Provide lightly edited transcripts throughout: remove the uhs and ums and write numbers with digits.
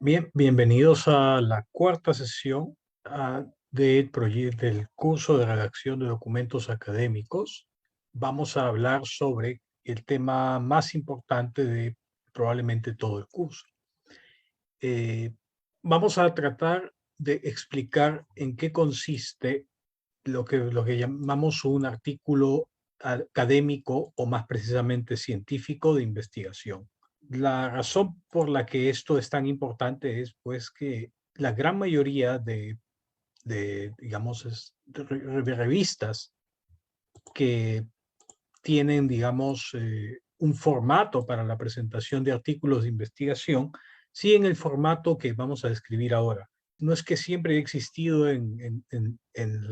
Bien, bienvenidos a la cuarta sesión del curso de redacción de documentos académicos. Vamos a hablar sobre el tema más importante de probablemente todo el curso. Eh, Vamos a tratar de explicar en qué consiste lo que llamamos un artículo académico o más precisamente científico de investigación. La razón por la que esto es tan importante es pues que la gran mayoría digamos, de revistas que tienen, digamos, un formato para la presentación de artículos de investigación, siguen el formato que vamos a describir ahora. No es que siempre haya existido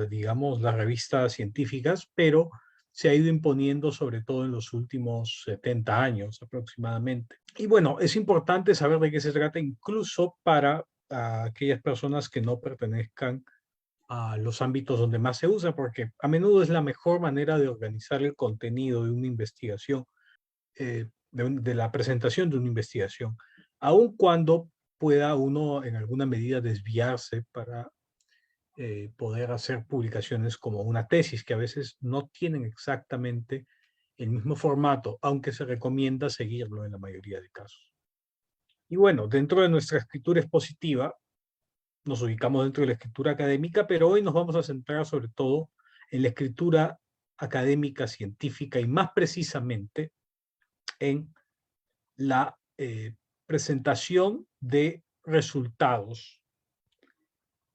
digamos, las revistas científicas, pero se ha ido imponiendo sobre todo en los últimos 70 años aproximadamente. Y bueno, es importante saber de qué se trata incluso para aquellas personas que no pertenezcan a los ámbitos donde más se usa, porque a menudo es la mejor manera de organizar el contenido de una investigación, de la presentación de una investigación, aun cuando pueda uno en alguna medida desviarse para poder hacer publicaciones como una tesis, que a veces no tienen exactamente el mismo formato, aunque se recomienda seguirlo en la mayoría de casos. Y bueno, dentro de nuestra escritura expositiva, nos ubicamos dentro de la escritura académica, pero hoy nos vamos a centrar sobre todo en la escritura académica científica y más precisamente en la presentación de resultados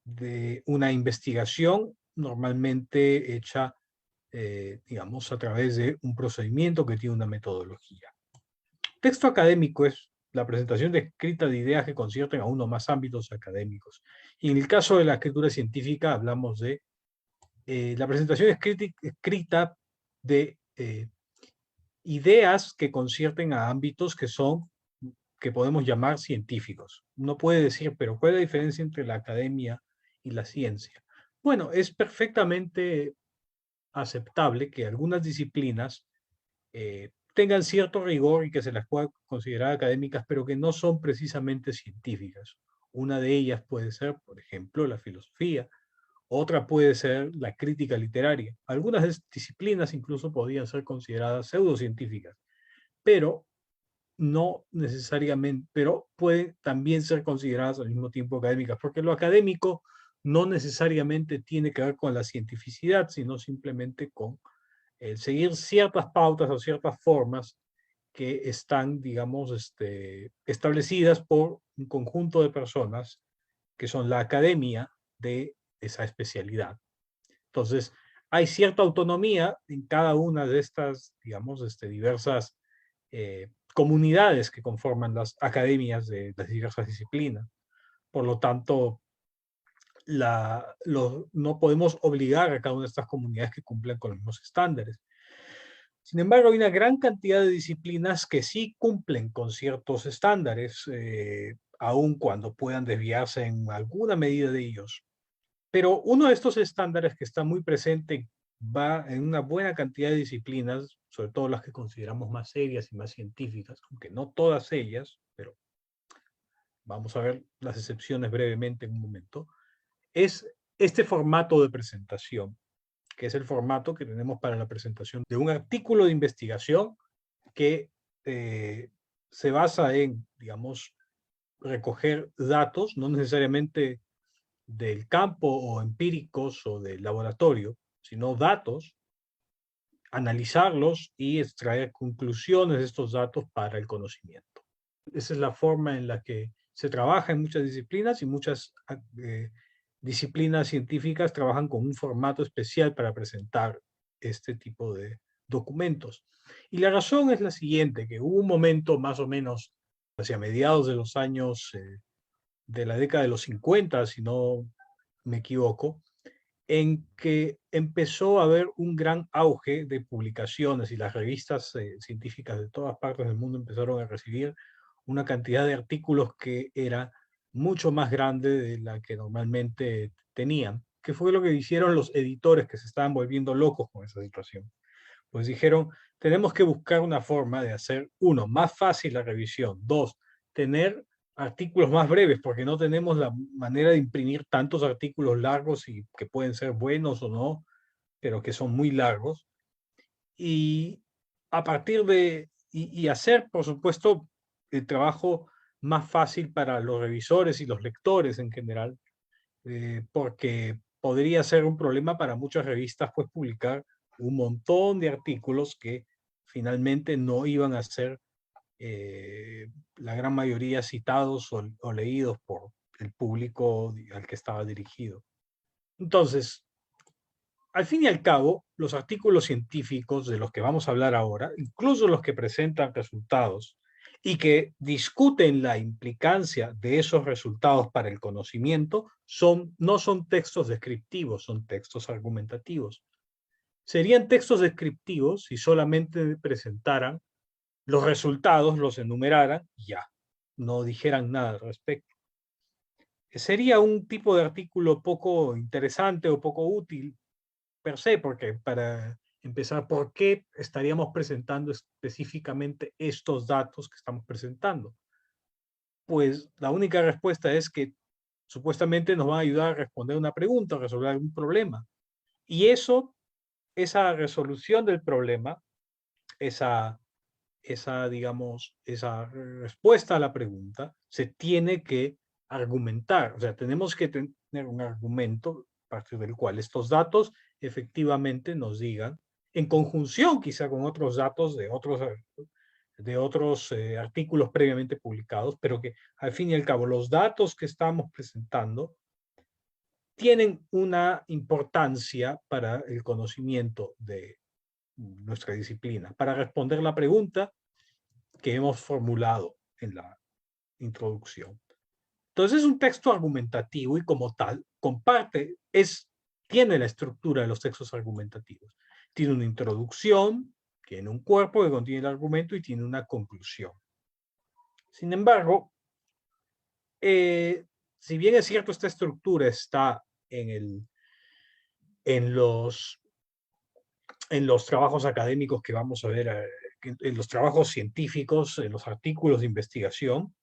de una investigación normalmente hecha, digamos, a través de un procedimiento que tiene una metodología. Texto académico es la presentación escrita de ideas que concierten a uno o más ámbitos académicos. Y en el caso de la escritura científica hablamos de la presentación escrita de ideas que concierten a ámbitos que podemos llamar científicos. Uno puede decir, pero ¿cuál es la diferencia entre la academia y la ciencia? Bueno, es perfectamente aceptable que algunas disciplinas tengan cierto rigor y que se las pueda considerar académicas, pero que no son precisamente científicas. Una de ellas puede ser, por ejemplo, la filosofía. Otra puede ser la crítica literaria. Algunas disciplinas incluso podrían ser consideradas pseudocientíficas, pero no necesariamente, pero pueden también ser consideradas al mismo tiempo académicas, porque lo académico no necesariamente tiene que ver con la cientificidad, sino simplemente con seguir ciertas pautas o ciertas formas que están, digamos, establecidas por un conjunto de personas que son la academia de esa especialidad. Entonces, hay cierta autonomía en cada una de estas, digamos, diversas comunidades que conforman las academias de las diversas disciplinas. Por lo tanto, no podemos obligar a cada una de estas comunidades que cumplan con los mismos estándares. Sin embargo, hay una gran cantidad de disciplinas que sí cumplen con ciertos estándares, aun cuando puedan desviarse en alguna medida de ellos. Pero uno de estos estándares que está muy presente va en una buena cantidad de disciplinas, sobre todo las que consideramos más serias y más científicas, aunque no todas ellas, pero vamos a ver las excepciones brevemente en un momento, es este formato de presentación, que es el formato que tenemos para la presentación de un artículo de investigación que se basa en, digamos, recoger datos, no necesariamente del campo o empíricos o del laboratorio, sino datos, analizarlos y extraer conclusiones de estos datos para el conocimiento. Esa es la forma en la que se trabaja en muchas disciplinas y muchas disciplinas científicas trabajan con un formato especial para presentar este tipo de documentos. Y la razón es la siguiente, que hubo un momento más o menos hacia mediados de los años de la década de los 50, si no me equivoco, en que empezó a haber un gran auge de publicaciones y las revistas científicas de todas partes del mundo empezaron a recibir una cantidad de artículos que era mucho más grande de la que normalmente tenían, que fue lo que hicieron los editores que se estaban volviendo locos con esa situación. Pues dijeron, tenemos que buscar una forma de hacer, uno, más fácil la revisión, dos, tener artículos más breves, porque no tenemos la manera de imprimir tantos artículos largos y que pueden ser buenos o no, pero que son muy largos. Y a partir de, y hacer, por supuesto, el trabajo más fácil para los revisores y los lectores en general, porque podría ser un problema para muchas revistas, pues publicar un montón de artículos que finalmente no iban a ser la gran mayoría citados o leídos por el público al que estaba dirigido. Entonces, al fin y al cabo, los artículos científicos de los que vamos a hablar ahora, incluso los que presentan resultados y que discuten la implicancia de esos resultados para el conocimiento, no son textos descriptivos, son textos argumentativos. Serían textos descriptivos si solamente presentaran los resultados, los enumeraran y ya, no dijeran nada al respecto. Sería un tipo de artículo poco interesante o poco útil per se, porque para empezar, ¿por qué estaríamos presentando específicamente estos datos que estamos presentando? Pues la única respuesta es que supuestamente nos van a ayudar a responder una pregunta, a resolver algún problema. Y eso, esa resolución del problema, esa, digamos, esa respuesta a la pregunta, se tiene que argumentar. O sea, tenemos que tener un argumento a partir del cual estos datos efectivamente nos digan, en conjunción quizá con otros datos de otros artículos previamente publicados, pero que al fin y al cabo los datos que estamos presentando tienen una importancia para el conocimiento de nuestra disciplina, para responder la pregunta que hemos formulado en la introducción. Entonces es un texto argumentativo y como tal tiene la estructura de los textos argumentativos. Tiene una introducción, tiene un cuerpo que contiene el argumento y tiene una conclusión. Sin embargo, si bien es cierto esta estructura está en los trabajos académicos que vamos a ver, en los trabajos científicos, en los artículos de investigación,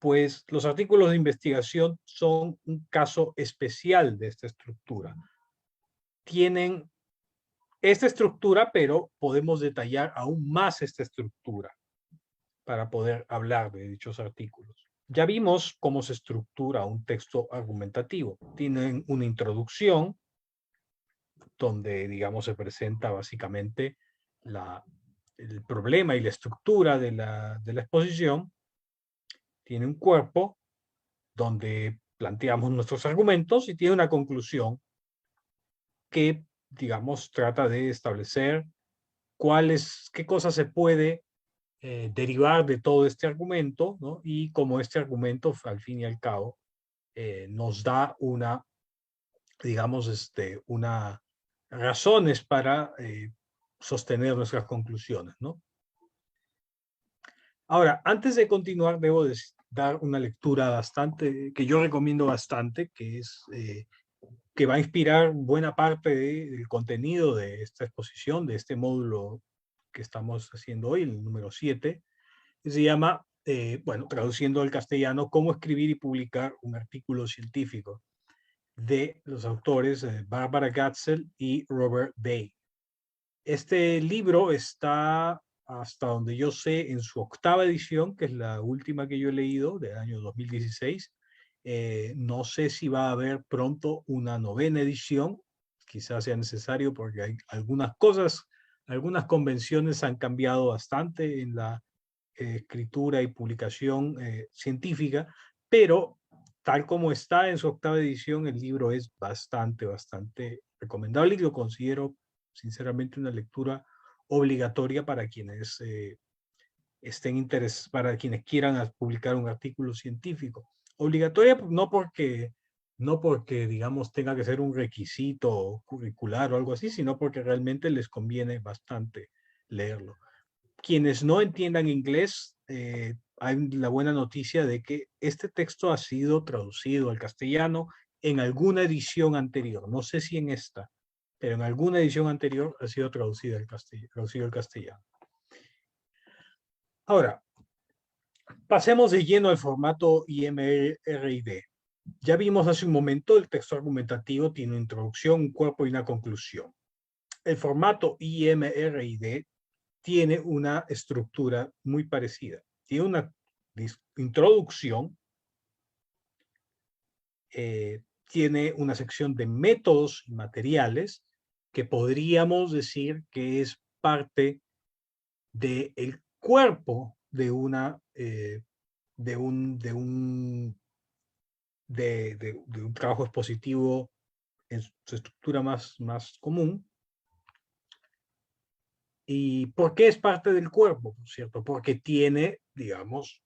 pues los artículos de investigación son un caso especial de esta estructura. Tienen esta estructura, pero podemos detallar aún más esta estructura para poder hablar de dichos artículos. Ya vimos cómo se estructura un texto argumentativo. Tienen una introducción, donde, digamos, se presenta básicamente el problema y la estructura de la exposición. Tiene un cuerpo donde planteamos nuestros argumentos y tiene una conclusión que, digamos, trata de establecer qué cosa se puede derivar de todo este argumento, ¿no? Y cómo este argumento, al fin y al cabo, nos da digamos, una razones para sostener nuestras conclusiones, ¿no? Ahora, antes de continuar, debo dar una lectura que yo recomiendo bastante, que va a inspirar buena parte del contenido de esta exposición, de este módulo que estamos haciendo hoy, el número 7, que se llama, bueno, traduciendo al castellano, Cómo escribir y publicar un artículo científico, de los autores Barbara Gatzel y Robert Day. Este libro está, hasta donde yo sé, en su 8ª edición, que es la última que yo he leído, del año 2016. No sé si va a haber pronto una 9ª edición, quizás sea necesario porque hay algunas cosas, algunas convenciones han cambiado bastante en la escritura y publicación científica, pero tal como está en su 8ª edición, el libro es bastante recomendable y lo considero sinceramente una lectura obligatoria para quienes estén interesados, para quienes quieran publicar un artículo científico. Obligatoria no porque, digamos, tenga que ser un requisito curricular o algo así, sino porque realmente les conviene bastante leerlo. Quienes no entiendan inglés, hay la buena noticia de que este texto ha sido traducido al castellano en alguna edición anterior. No sé si en esta, pero en alguna edición anterior ha sido traducido al castellano. Ahora, pasemos de lleno al formato IMRID. Ya vimos hace un momento, el texto argumentativo tiene una introducción, un cuerpo y una conclusión. El formato IMRID tiene una estructura muy parecida. Tiene una introducción, tiene una sección de métodos y materiales que podríamos decir que es parte del cuerpo de un trabajo expositivo en su estructura más común. ¿Y por qué es parte del cuerpo? ¿Cierto? Porque tiene, digamos,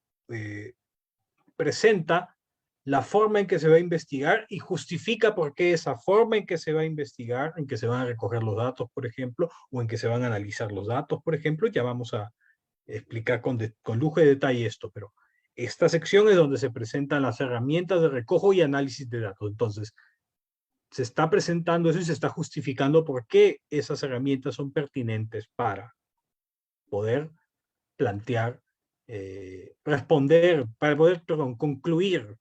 presenta la forma en que se va a investigar y justifica por qué esa forma en que se va a investigar, en que se van a recoger los datos, por ejemplo, o en que se van a analizar los datos, por ejemplo. Ya vamos a explicar con lujo de detalle esto, pero esta sección es donde se presentan las herramientas de recojo y análisis de datos. Entonces, se está presentando eso y se está justificando por qué esas herramientas son pertinentes para poder plantear, responder, para poder, perdón, concluir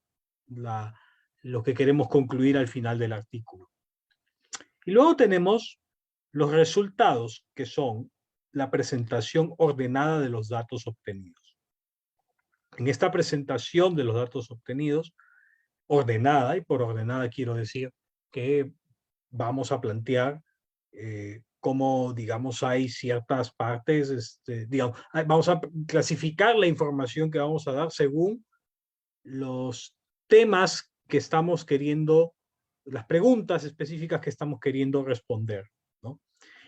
lo que queremos concluir al final del artículo. Y luego tenemos los resultados, que son la presentación ordenada de los datos obtenidos. En esta presentación de los datos obtenidos, ordenada, y por ordenada quiero decir que vamos a plantear cómo, digamos, hay ciertas partes, digamos, vamos a clasificar la información que vamos a dar según los temas que estamos queriendo, las preguntas específicas que estamos queriendo responder, ¿no?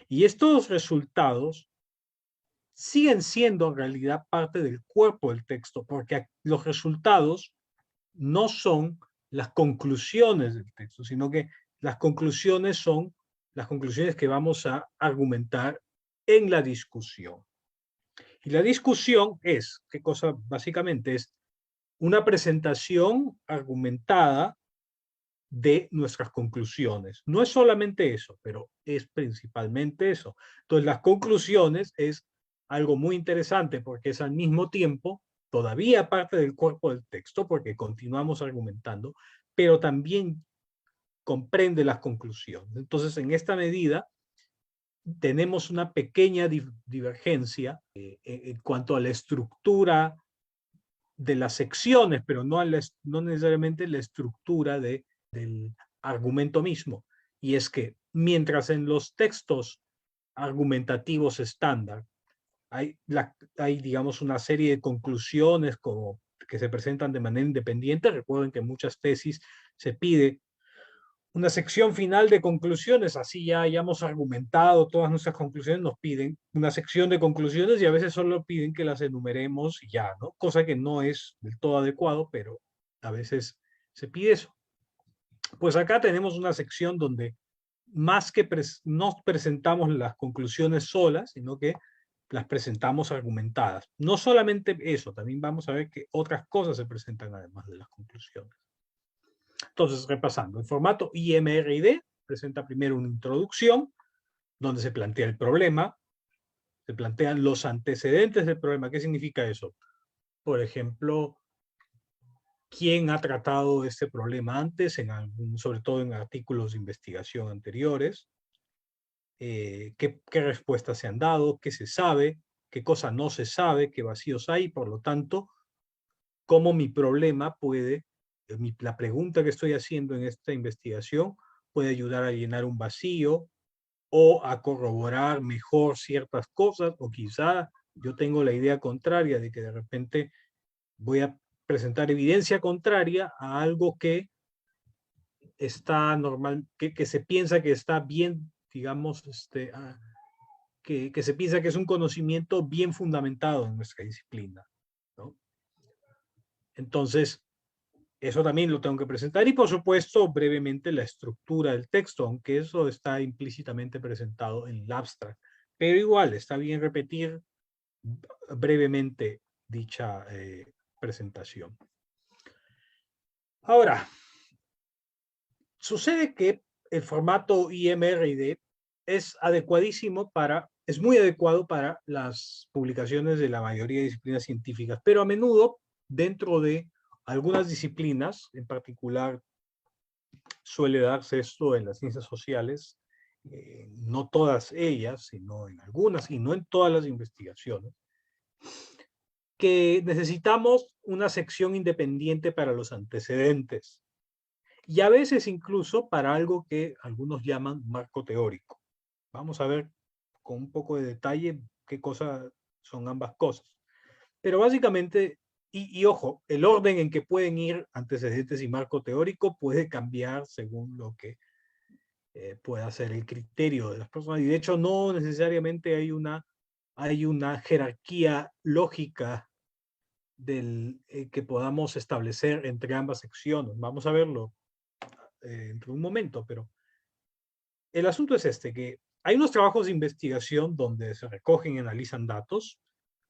Y estos resultados siguen siendo en realidad parte del cuerpo del texto, porque los resultados no son las conclusiones del texto, sino que las conclusiones son las conclusiones que vamos a argumentar en la discusión. Y la discusión es, ¿qué cosa? Básicamente es una presentación argumentada de nuestras conclusiones. No es solamente eso, pero es principalmente eso. Entonces, las conclusiones es algo muy interesante porque es al mismo tiempo todavía parte del cuerpo del texto porque continuamos argumentando, pero también comprende las conclusiones. Entonces, en esta medida, tenemos una pequeña divergencia en cuanto a la estructura de las secciones, pero no necesariamente la estructura del argumento mismo. Y es que mientras en los textos argumentativos estándar hay, digamos, una serie de conclusiones como que se presentan de manera independiente, recuerden que en muchas tesis se pide una sección final de conclusiones, así ya hayamos argumentado todas nuestras conclusiones, nos piden una sección de conclusiones y a veces solo piden que las enumeremos y ya, ¿no? Cosa que no es del todo adecuado, pero a veces se pide eso. Pues acá tenemos una sección donde más que no presentamos las conclusiones solas, sino que las presentamos argumentadas. No solamente eso, también vamos a ver que otras cosas se presentan además de las conclusiones. Entonces, repasando, el formato IMRID presenta primero una introducción, donde se plantea el problema, se plantean los antecedentes del problema. ¿Qué significa eso? Por ejemplo, ¿quién ha tratado este problema antes, sobre todo en artículos de investigación anteriores? ¿Qué respuestas se han dado? ¿Qué se sabe? ¿Qué cosa no se sabe? ¿Qué vacíos hay? Por lo tanto, ¿cómo mi problema puede, la pregunta que estoy haciendo en esta investigación puede ayudar a llenar un vacío o a corroborar mejor ciertas cosas? O quizá yo tengo la idea contraria de que de repente voy a presentar evidencia contraria a algo que está normal, que se piensa que está bien, digamos, que se piensa que es un conocimiento bien fundamentado en nuestra disciplina, ¿no? Entonces, eso también lo tengo que presentar y, por supuesto, brevemente la estructura del texto, aunque eso está implícitamente presentado en el abstract. Pero igual, está bien repetir brevemente dicha presentación. Ahora, sucede que el formato IMRID es muy adecuado para las publicaciones de la mayoría de disciplinas científicas, pero a menudo dentro de algunas disciplinas, en particular suele darse esto en las ciencias sociales, no todas ellas, sino en algunas y no en todas las investigaciones, que necesitamos una sección independiente para los antecedentes y a veces incluso para algo que algunos llaman marco teórico. Vamos a ver con un poco de detalle qué cosas son ambas cosas. Pero básicamente, y ojo, el orden en que pueden ir antecedentes y marco teórico puede cambiar según lo que pueda ser el criterio de las personas. Y de hecho no necesariamente hay una jerarquía lógica que podamos establecer entre ambas secciones. Vamos a verlo dentro de un momento, pero el asunto es este, que hay unos trabajos de investigación donde se recogen y analizan datos,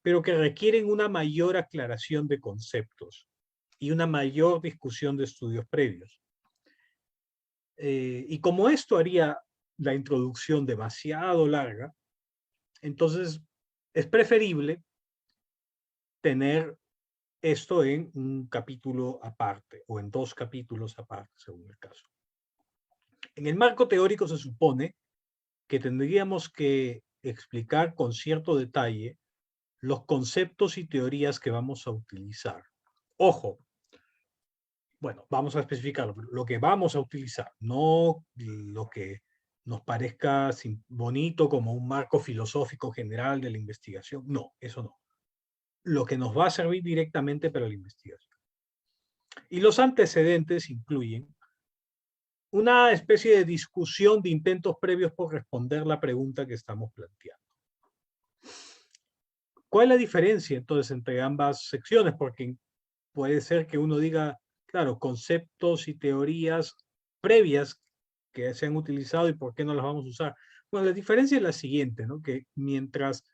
pero que requieren una mayor aclaración de conceptos y una mayor discusión de estudios previos. Y como esto haría la introducción demasiado larga, entonces es preferible tener esto en un capítulo aparte o en 2 capítulos aparte, según el caso. En el marco teórico se supone que tendríamos que explicar con cierto detalle los conceptos y teorías que vamos a utilizar. Ojo, bueno, vamos a especificarlo, lo que vamos a utilizar, no lo que nos parezca bonito como un marco filosófico general de la investigación. No, eso no. Lo que nos va a servir directamente para la investigación. Y los antecedentes incluyen una especie de discusión de intentos previos por responder la pregunta que estamos planteando. ¿Cuál es la diferencia entonces entre ambas secciones? Porque puede ser que uno diga, claro, conceptos y teorías previas que se han utilizado y por qué no las vamos a usar. Bueno, la diferencia es la siguiente, ¿no? Que mientras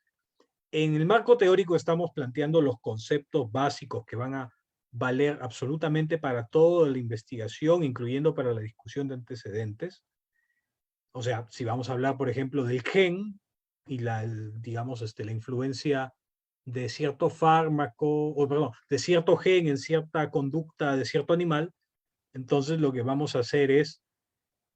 en el marco teórico estamos planteando los conceptos básicos que van a valer absolutamente para toda la investigación, incluyendo para la discusión de antecedentes. O sea, si vamos a hablar, por ejemplo, del gen y digamos, la influencia de cierto fármaco, o perdón, de cierto gen en cierta conducta de cierto animal, entonces lo que vamos a hacer es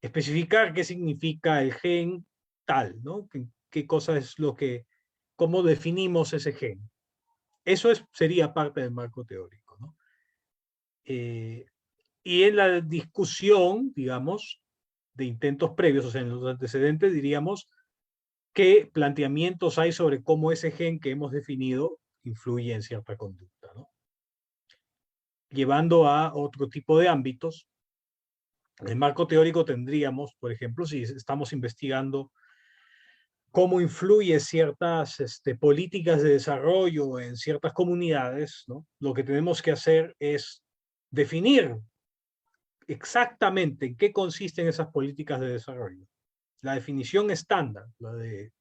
especificar qué significa el gen tal, ¿no? ¿Qué cosa es lo que, cómo definimos ese gen? Eso sería parte del marco teórico, ¿no? Y en la discusión, digamos, de intentos previos, o sea, en los antecedentes, diríamos qué planteamientos hay sobre cómo ese gen que hemos definido influye en cierta conducta, ¿no? Llevando a otro tipo de ámbitos, en el marco teórico tendríamos, por ejemplo, si estamos investigando cómo influye ciertas políticas de desarrollo en ciertas comunidades, ¿no? Lo que tenemos que hacer es definir exactamente en qué consisten esas políticas de desarrollo. La definición estándar, la de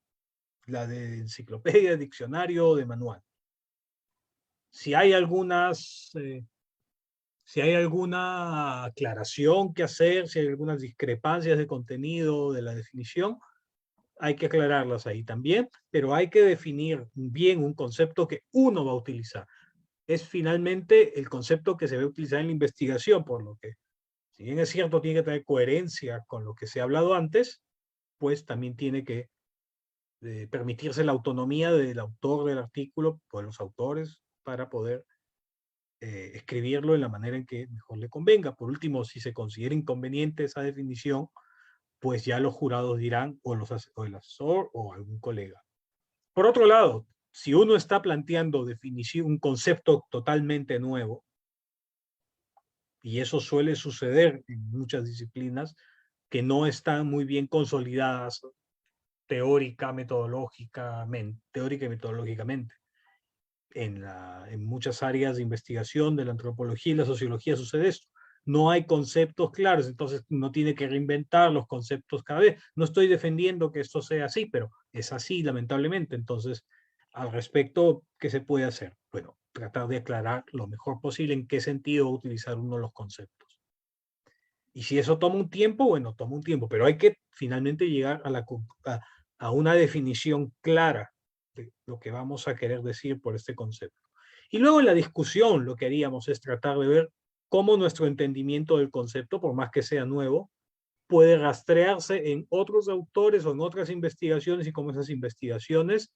enciclopedia, diccionario, de manual. Si hay si hay alguna aclaración que hacer, si hay algunas discrepancias de contenido de la definición, hay que aclararlas ahí también, pero hay que definir bien un concepto que uno va a utilizar. Es finalmente el concepto que se va a utilizar en la investigación, por lo que, si bien es cierto, tiene que tener coherencia con lo que se ha hablado antes, pues también tiene que permitirse la autonomía del autor del artículo, o de los autores, para poder escribirlo en la manera en que mejor le convenga. Por último, si se considera inconveniente esa definición, pues ya los jurados dirán, o el asesor o algún colega. Por otro lado, si uno está planteando un concepto totalmente nuevo, y eso suele suceder en muchas disciplinas que no están muy bien consolidadas teórica y metodológicamente. En muchas áreas de investigación de la antropología y la sociología sucede esto. No hay conceptos claros, entonces uno tiene que reinventar los conceptos cada vez. No estoy defendiendo que esto sea así, pero es así, lamentablemente. Entonces, al respecto, ¿qué se puede hacer? Bueno, tratar de aclarar lo mejor posible en qué sentido utilizar uno de los conceptos. Y si eso toma un tiempo, bueno, toma un tiempo, pero hay que finalmente llegar a una definición clara de lo que vamos a querer decir por este concepto. Y luego en la discusión lo que haríamos es tratar de ver cómo nuestro entendimiento del concepto, por más que sea nuevo, puede rastrearse en otros autores o en otras investigaciones y cómo esas investigaciones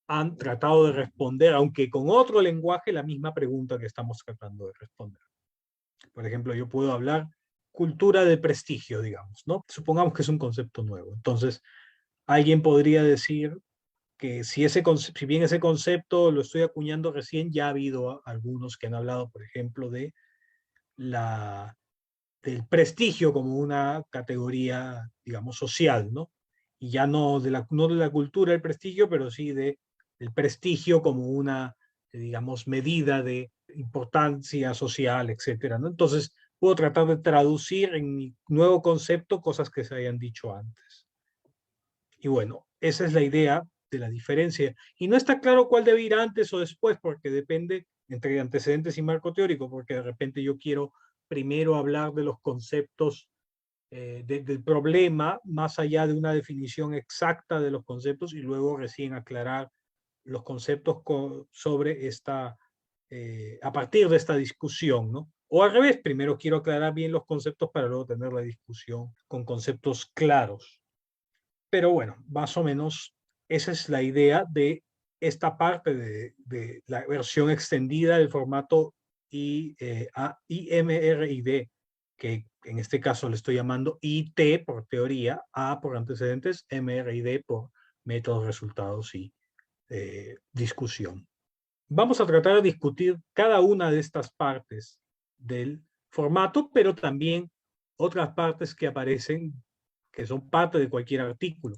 han tratado de responder, aunque con otro lenguaje, la misma pregunta que estamos tratando de responder. Por ejemplo, yo puedo hablar cultura de prestigio, digamos, ¿no? Supongamos que es un concepto nuevo. Entonces, alguien podría decir que si bien ese concepto lo estoy acuñando recién, ya ha habido algunos que han hablado, por ejemplo, del prestigio como una categoría, digamos, social, ¿no? Y ya no de la cultura del prestigio, pero sí del prestigio como una, digamos, medida de importancia social, etcétera, ¿no? Entonces, puedo tratar de traducir en mi nuevo concepto cosas que se hayan dicho antes. Y bueno, esa es la idea de la diferencia. Y no está claro cuál debe ir antes o después, porque depende entre antecedentes y marco teórico, porque de repente yo quiero primero hablar de los conceptos del problema, más allá de una definición exacta de los conceptos, y luego recién aclarar los conceptos sobre a partir de esta discusión, ¿no? O al revés, primero quiero aclarar bien los conceptos para luego tener la discusión con conceptos claros. Pero bueno, más o menos esa es la idea de esta parte de la versión extendida del formato IMRID, que en este caso le estoy llamando IT por teoría, A por antecedentes, MRID por métodos, resultados y discusión. Vamos a tratar de discutir cada una de estas partes del formato, pero también otras partes que aparecen, que son parte de cualquier artículo.